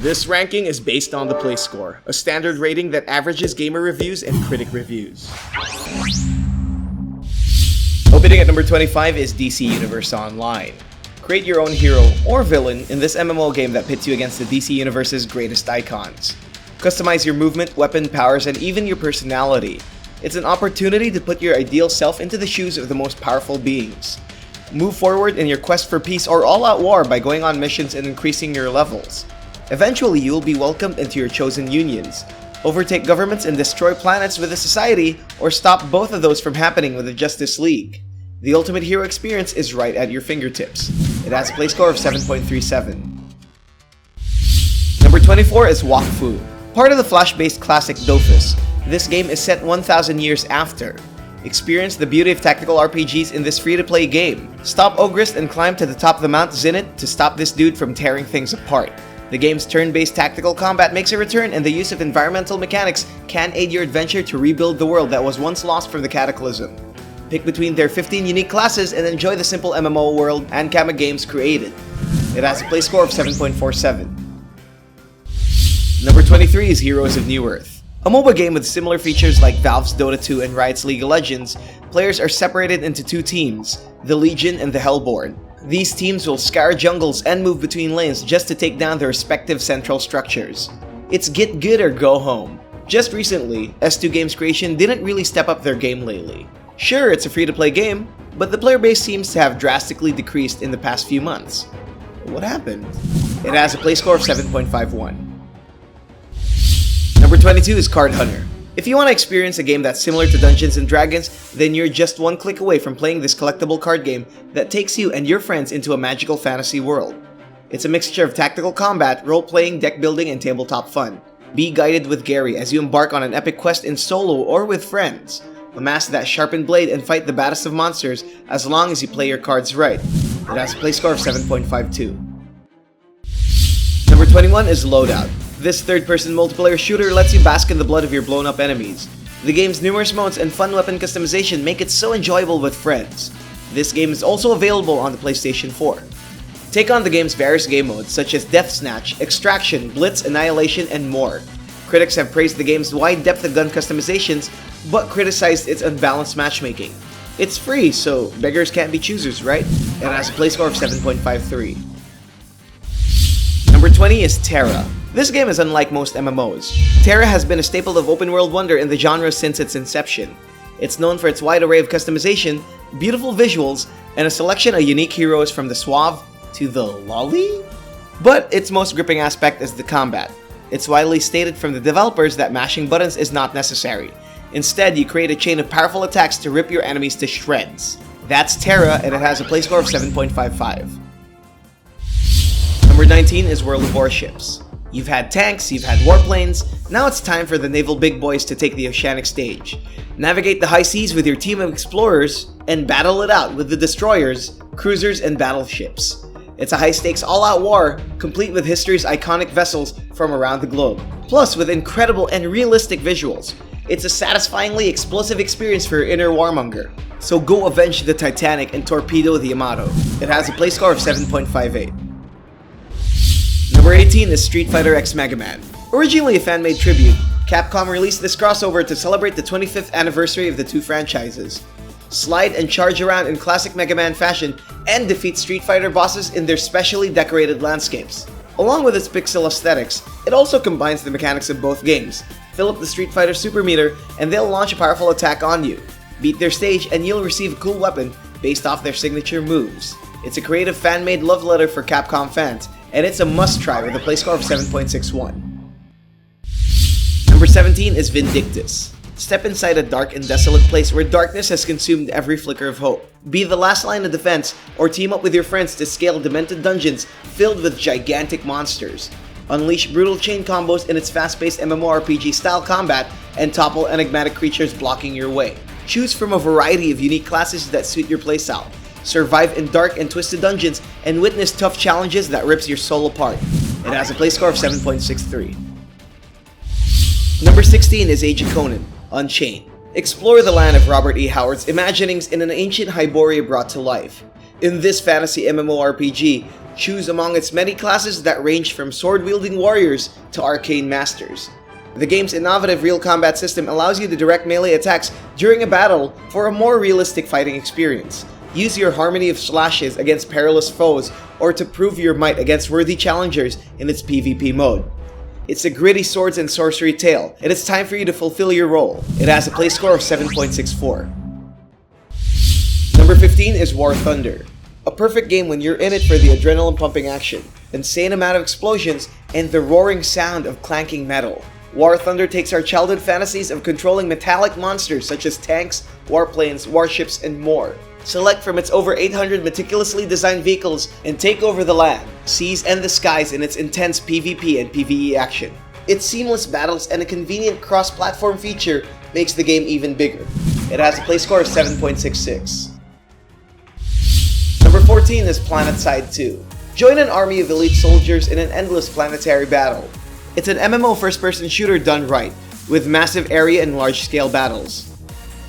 This ranking is based on the play score, a standard rating that averages gamer reviews and critic reviews. Opening at number 25 is DC Universe Online. Create your own hero or villain in this MMO game that pits you against the DC Universe's greatest icons. Customize your movement, weapon, powers, and even your personality. It's an opportunity to put your ideal self into the shoes of the most powerful beings. Move forward in your quest for peace or all-out war by going on missions and increasing your levels. Eventually, you will be welcomed into your chosen unions. Overtake governments and destroy planets with a society, or stop both of those from happening with the Justice League. The ultimate hero experience is right at your fingertips. It has a play score of 7.37. Number 24 is Wakfu. Part of the Flash-based classic Dofus, this game is set 1,000 years after. Experience the beauty of tactical RPGs in this free-to-play game. Stop Ogrist and climb to the top of the Mount Zenith to stop this dude from tearing things apart. The game's turn-based tactical combat makes a return, and the use of environmental mechanics can aid your adventure to rebuild the world that was once lost from the Cataclysm. Pick between their 15 unique classes and enjoy the simple MMO world Ankama Games created. It has a play score of 7.47. Number 23 is Heroes of Newerth. A MOBA game with similar features like Valve's Dota 2 and Riot's League of Legends, players are separated into two teams, the Legion and the Hellborn. These teams will scour jungles and move between lanes just to take down their respective central structures. It's get good or go home. Just recently, S2 Games Creation didn't really step up their game lately. Sure, it's a free-to-play game, but the player base seems to have drastically decreased in the past few months. What happened? It has a play score of 7.51. Number 22 is Card Hunter. If you want to experience a game that's similar to Dungeons & Dragons, then you're just one click away from playing this collectible card game that takes you and your friends into a magical fantasy world. It's a mixture of tactical combat, role-playing, deck building, and tabletop fun. Be guided with Gary as you embark on an epic quest in solo or with friends. Amass that sharpened blade and fight the baddest of monsters as long as you play your cards right. It has a play score of 7.52. Number 21 is Loadout. This third-person multiplayer shooter lets you bask in the blood of your blown-up enemies. The game's numerous modes and fun weapon customization make it so enjoyable with friends. This game is also available on the PlayStation 4. Take on the game's various game modes such as Death Snatch, Extraction, Blitz, Annihilation, and more. Critics have praised the game's wide depth of gun customizations, but criticized its unbalanced matchmaking. It's free, so beggars can't be choosers, right? It has a play score of 7.53. Number 20 is Terra. This game is unlike most MMOs. Terra has been a staple of open-world wonder in the genre since its inception. It's known for its wide array of customization, beautiful visuals, and a selection of unique heroes from the suave to the lolly? But its most gripping aspect is the combat. It's widely stated from the developers that mashing buttons is not necessary. Instead, you create a chain of powerful attacks to rip your enemies to shreds. That's Terra, and it has a play score of 7.55. Number 19 is World of Warships. You've had tanks, you've had warplanes, now it's time for the naval big boys to take the oceanic stage. Navigate the high seas with your team of explorers, and battle it out with the destroyers, cruisers, and battleships. It's a high-stakes all-out war, complete with history's iconic vessels from around the globe. Plus, with incredible and realistic visuals. It's a satisfyingly explosive experience for your inner warmonger. So go avenge the Titanic and torpedo the Yamato. It has a play score of 7.58. Number 18 is Street Fighter X Mega Man. Originally a fan-made tribute, Capcom released this crossover to celebrate the 25th anniversary of the two franchises. Slide and charge around in classic Mega Man fashion and defeat Street Fighter bosses in their specially decorated landscapes. Along with its pixel aesthetics, it also combines the mechanics of both games. Fill up the Street Fighter Super Meter and they'll launch a powerful attack on you. Beat their stage and you'll receive a cool weapon based off their signature moves. It's a creative fan-made love letter for Capcom fans, and it's a must-try with a play score of 7.61. Number 17 is Vindictus. Step inside a dark and desolate place where darkness has consumed every flicker of hope. Be the last line of defense, or team up with your friends to scale demented dungeons filled with gigantic monsters. Unleash brutal chain combos in its fast-paced MMORPG-style combat, and topple enigmatic creatures blocking your way. Choose from a variety of unique classes that suit your playstyle. Survive in dark and twisted dungeons, and witness tough challenges that rips your soul apart. It has a play score of 7.63. Number 16 is Age of Conan Unchained. Explore the land of Robert E. Howard's imaginings in an ancient Hyboria brought to life. In this fantasy MMORPG, Choose among its many classes that range from sword-wielding warriors to arcane masters. The game's innovative real combat system allows you to direct melee attacks during a battle for a more realistic fighting experience. Use your harmony of slashes against perilous foes or to prove your might against worthy challengers in its PvP mode. It's a gritty swords and sorcery tale, and it's time for you to fulfill your role. It has a play score of 7.64. Number 15 is War Thunder. A perfect game when you're in it for the adrenaline-pumping action, insane amount of explosions, and the roaring sound of clanking metal. War Thunder takes our childhood fantasies of controlling metallic monsters such as tanks, warplanes, warships, and more. Select from its over 800 meticulously designed vehicles and take over the land, seas, and the skies in its intense PvP and PvE action. Its seamless battles and a convenient cross-platform feature makes the game even bigger. It has a play score of 7.66. Number 14 is PlanetSide 2. Join an army of elite soldiers in an endless planetary battle. It's an MMO first-person shooter done right, with massive area and large-scale battles.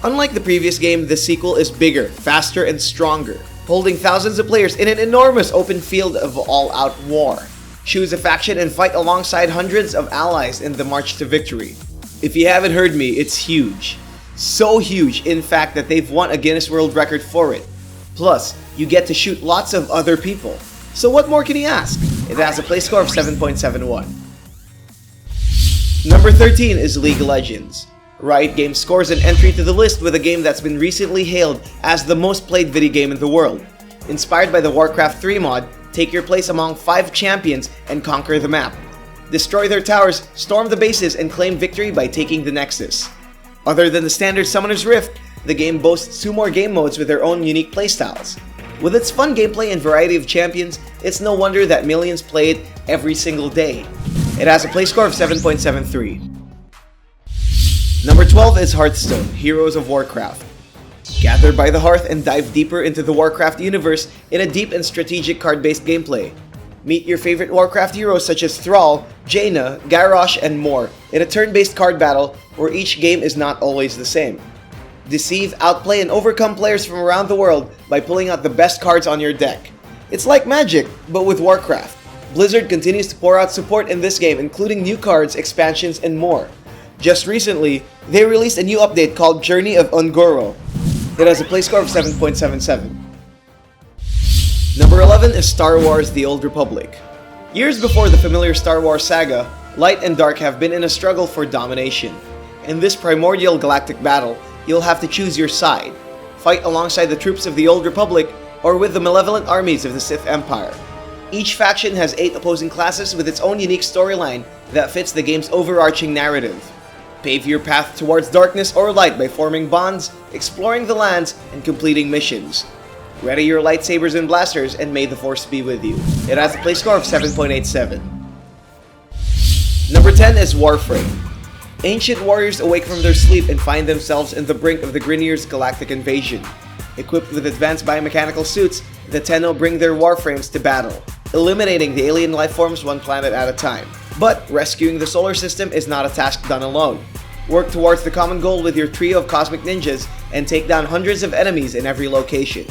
Unlike the previous game, the sequel is bigger, faster, and stronger, holding thousands of players in an enormous open field of all-out war. Choose a faction and fight alongside hundreds of allies in the march to victory. If you haven't heard me, it's huge. So huge, in fact, that they've won a Guinness World Record for it. Plus, you get to shoot lots of other people. So what more can you ask? It has a play score of 7.71. Number 13 is League of Legends. Riot Games scores an entry to the list with a game that's been recently hailed as the most played video game in the world. Inspired by the Warcraft 3 mod, take your place among 5 champions and conquer the map. Destroy their towers, storm the bases, and claim victory by taking the Nexus. Other than the standard Summoner's Rift, the game boasts 2 more game modes with their own unique playstyles. With its fun gameplay and variety of champions, it's no wonder that millions play it every single day. It has a play score of 7.73. Number 12 is Hearthstone, Heroes of Warcraft. Gather by the hearth and dive deeper into the Warcraft universe in a deep and strategic card-based gameplay. Meet your favorite Warcraft heroes such as Thrall, Jaina, Garrosh, and more in a turn-based card battle where each game is not always the same. Deceive, outplay, and overcome players from around the world by pulling out the best cards on your deck. It's like Magic, but with Warcraft. Blizzard continues to pour out support in this game, including new cards, expansions, and more. Just recently, they released a new update called Journey of Ungoro. It has a play score of 7.77. Number 11 is Star Wars: The Old Republic. Years before the familiar Star Wars saga, light and dark have been in a struggle for domination. In this primordial galactic battle, you'll have to choose your side. Fight alongside the troops of the Old Republic or with the malevolent armies of the Sith Empire. Each faction has 8 opposing classes with its own unique storyline that fits the game's overarching narrative. Pave your path towards darkness or light by forming bonds, exploring the lands, and completing missions. Ready your lightsabers and blasters, and may the Force be with you. It has a play score of 7.87. Number 10 is Warframe. Ancient warriors awake from their sleep and find themselves in the brink of the Grineer's galactic invasion. Equipped with advanced biomechanical suits, the Tenno bring their Warframes to battle, eliminating the alien lifeforms one planet at a time. But rescuing the solar system is not a task done alone. Work towards the common goal with your trio of cosmic ninjas and take down hundreds of enemies in every location.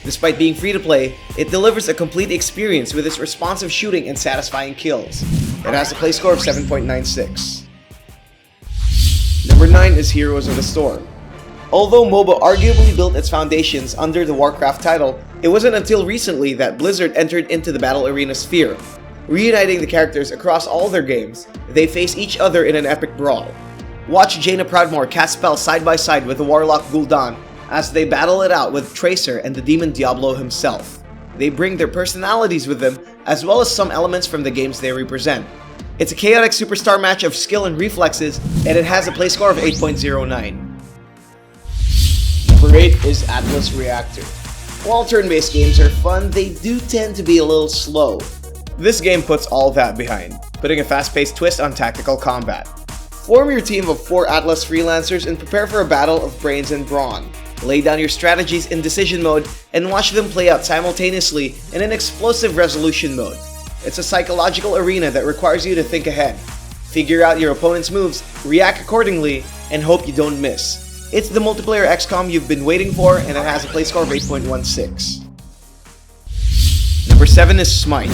Despite being free to play, it delivers a complete experience with its responsive shooting and satisfying kills. It has a play score of 7.96. Number 9 is Heroes of the Storm. Although MOBA arguably built its foundations under the Warcraft title, it wasn't until recently that Blizzard entered into the battle arena sphere. Reuniting the characters across all their games, they face each other in an epic brawl. Watch Jaina Proudmoore cast spells side by side with the Warlock Gul'dan as they battle it out with Tracer and the Demon Diablo himself. They bring their personalities with them, as well as some elements from the games they represent. It's a chaotic superstar match of skill and reflexes, and it has a play score of 8.09. Number 8 is Atlas Reactor. While turn-based games are fun, they do tend to be a little slow. This game puts all that behind, putting a fast-paced twist on tactical combat. Form your team of 4 Atlas freelancers and prepare for a battle of brains and brawn. Lay down your strategies in decision mode and watch them play out simultaneously in an explosive resolution mode. It's a psychological arena that requires you to think ahead, figure out your opponent's moves, react accordingly, and hope you don't miss. It's the multiplayer XCOM you've been waiting for, and it has a play score of 8.16. Number 7 is Smite.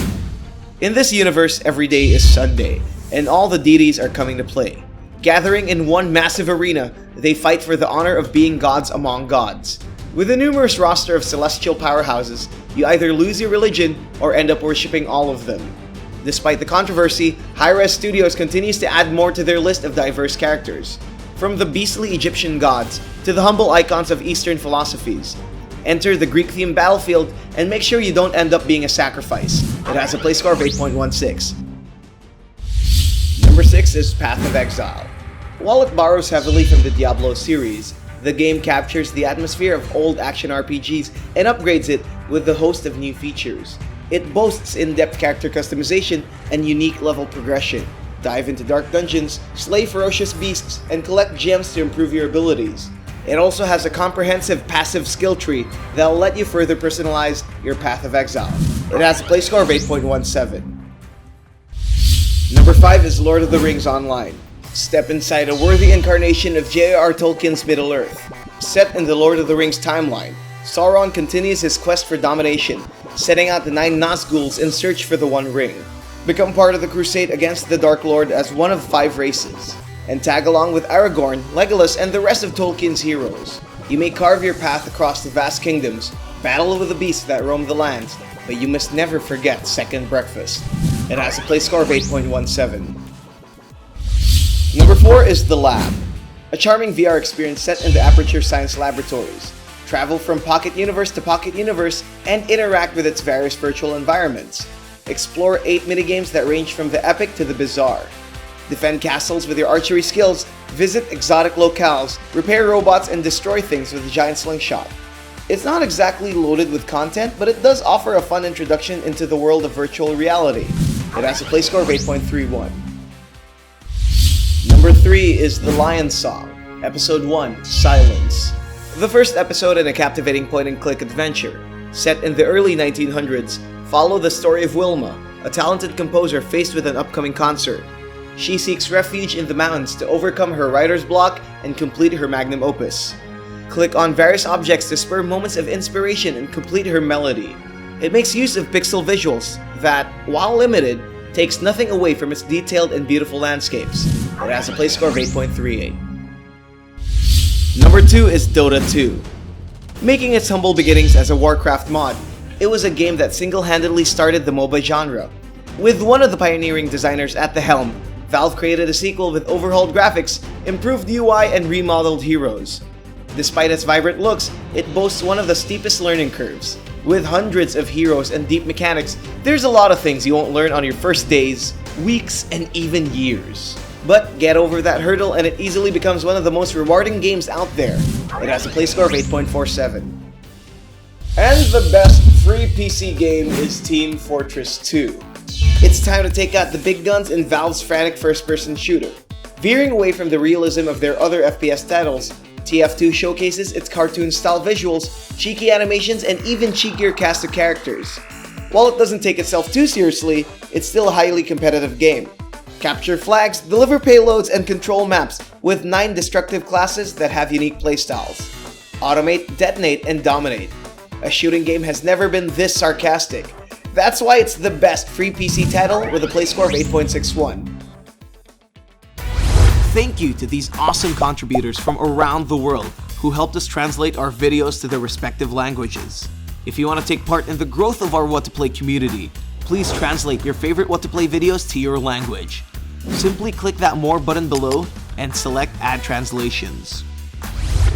In this universe, every day is Sunday, and all the deities are coming to play. Gathering in one massive arena, they fight for the honor of being gods among gods. With a numerous roster of celestial powerhouses, you either lose your religion or end up worshipping all of them. Despite the controversy, Hi-Res Studios continues to add more to their list of diverse characters, from the beastly Egyptian gods to the humble icons of Eastern philosophies. Enter the Greek-themed battlefield and make sure you don't end up being a sacrifice. It has a play score of 8.16. Number 6 is Path of Exile. While it borrows heavily from the Diablo series, the game captures the atmosphere of old action RPGs and upgrades it with a host of new features. It boasts in-depth character customization and unique level progression. Dive into dark dungeons, slay ferocious beasts, and collect gems to improve your abilities. It also has a comprehensive passive skill tree that will let you further personalize your Path of Exile. It has a play score of 8.17. Number 5 is Lord of the Rings Online. Step inside a worthy incarnation of J.R.R. Tolkien's Middle-earth. Set in the Lord of the Rings timeline, Sauron continues his quest for domination, setting out the 9 Nazguls in search for the One Ring. Become part of the crusade against the Dark Lord as one of 5 races, and tag along with Aragorn, Legolas, and the rest of Tolkien's heroes. You may carve your path across the vast kingdoms, battle with the beasts that roam the lands, but you must never forget Second Breakfast. It has a play score of 8.17. Number 4 is The Lab, a charming VR experience set in the Aperture Science Laboratories. Travel from Pocket Universe to Pocket Universe and interact with its various virtual environments. Explore 8 minigames that range from the epic to the bizarre. Defend castles with your archery skills, visit exotic locales, repair robots, and destroy things with a giant slingshot. It's not exactly loaded with content, but it does offer a fun introduction into the world of virtual reality. It has a play score of 8.31. Number 3 is The Lion's Song, Episode 1, Silence. The first episode in a captivating point-and-click adventure. Set in the early 1900s, follow the story of Wilma, a talented composer faced with an upcoming concert. She seeks refuge in the mountains to overcome her writer's block and complete her magnum opus. Click on various objects to spur moments of inspiration and complete her melody. It makes use of pixel visuals that, while limited, takes nothing away from its detailed and beautiful landscapes. It has a play score of 8.38. Number 2 is Dota 2. Making its humble beginnings as a Warcraft mod, it was a game that single-handedly started the MOBA genre. With one of the pioneering designers at the helm, Valve created a sequel with overhauled graphics, improved UI, and remodeled heroes. Despite its vibrant looks, it boasts one of the steepest learning curves. With hundreds of heroes and deep mechanics, there's a lot of things you won't learn on your first days, weeks, and even years. But get over that hurdle and it easily becomes one of the most rewarding games out there. It has a play score of 8.47. And the best free PC game is Team Fortress 2. It's time to take out the big guns in Valve's frantic first-person shooter. Veering away from the realism of their other FPS titles, TF2 showcases its cartoon-style visuals, cheeky animations, and even cheekier cast of characters. While it doesn't take itself too seriously, it's still a highly competitive game. Capture flags, deliver payloads, and control maps with 9 destructive classes that have unique playstyles. Automate, detonate, and dominate. A shooting game has never been this sarcastic. That's why it's the best free PC title with a play score of 8.61. Thank you to these awesome contributors from around the world who helped us translate our videos to their respective languages. If you want to take part in the growth of our What to Play community, please translate your favorite What to Play videos to your language. Simply click that More button below and select Add Translations.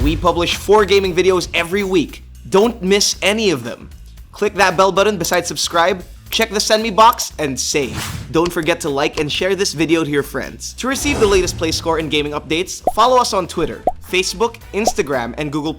We publish 4 gaming videos every week. Don't miss any of them. Click that bell button beside subscribe, check the send me box, and save. Don't forget to like and share this video to your friends. To receive the latest play score and gaming updates, follow us on Twitter, Facebook, Instagram, and Google+.